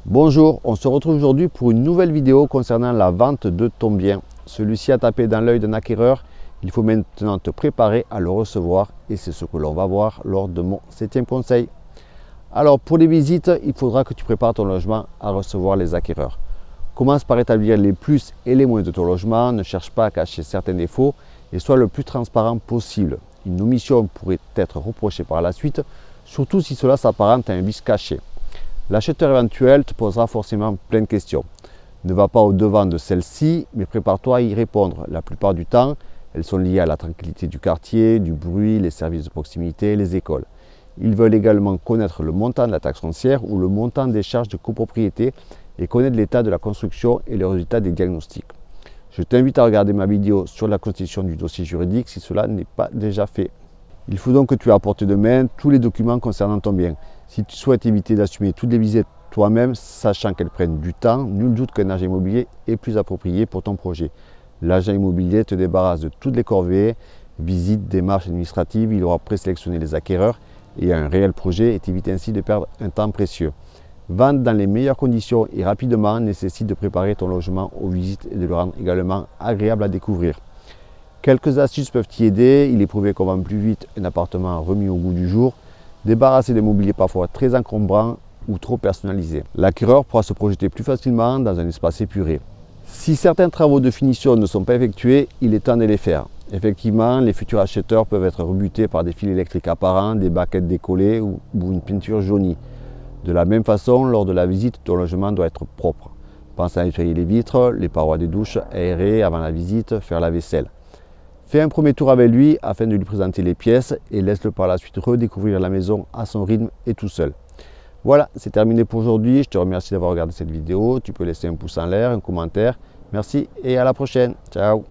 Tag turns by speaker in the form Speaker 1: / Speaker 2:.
Speaker 1: Bonjour, on se retrouve aujourd'hui pour une nouvelle vidéo concernant la vente de ton bien. Celui-ci a tapé dans l'œil d'un acquéreur, il faut maintenant te préparer à le recevoir et c'est ce que l'on va voir lors de mon 7e conseil. Alors pour les visites, il faudra que tu prépares ton logement à recevoir les acquéreurs. Commence par établir les plus et les moins de ton logement, ne cherche pas à cacher certains défauts et sois le plus transparent possible. Une omission pourrait être reprochée par la suite, surtout si cela s'apparente à un vice caché. L'acheteur éventuel te posera forcément plein de questions. Ne va pas au-devant de celles-ci, mais prépare-toi à y répondre. La plupart du temps, elles sont liées à la tranquillité du quartier, du bruit, les services de proximité, les écoles. Ils veulent également connaître le montant de la taxe foncière ou le montant des charges de copropriété et connaître l'état de la construction et le résultat des diagnostics. Je t'invite à regarder ma vidéo sur la constitution du dossier juridique si cela n'est pas déjà fait. Il faut donc que tu aies à portée de main tous les documents concernant ton bien. Si tu souhaites éviter d'assumer toutes les visites toi-même, sachant qu'elles prennent du temps, nul doute qu'un agent immobilier est plus approprié pour ton projet. L'agent immobilier te débarrasse de toutes les corvées, visites, démarches administratives, il aura présélectionné les acquéreurs et a un réel projet et t'évite ainsi de perdre un temps précieux. Vendre dans les meilleures conditions et rapidement nécessite de préparer ton logement aux visites et de le rendre également agréable à découvrir. Quelques astuces peuvent t'y aider. Il est prouvé qu'on vend plus vite un appartement remis au goût du jour, débarrassé de mobilier parfois très encombrant ou trop personnalisé. L'acquéreur pourra se projeter plus facilement dans un espace épuré. Si certains travaux de finition ne sont pas effectués, il est temps de les faire. Effectivement, les futurs acheteurs peuvent être rebutés par des fils électriques apparents, des baquettes décollées ou une peinture jaunie. De la même façon, lors de la visite, ton logement doit être propre. Pense à nettoyer les vitres, les parois des douches, aérer avant la visite, faire la vaisselle. Fais un premier tour avec lui afin de lui présenter les pièces et laisse-le par la suite redécouvrir la maison à son rythme et tout seul. Voilà, c'est terminé pour aujourd'hui. Je te remercie d'avoir regardé cette vidéo. Tu peux laisser un pouce en l'air, un commentaire. Merci et à la prochaine. Ciao.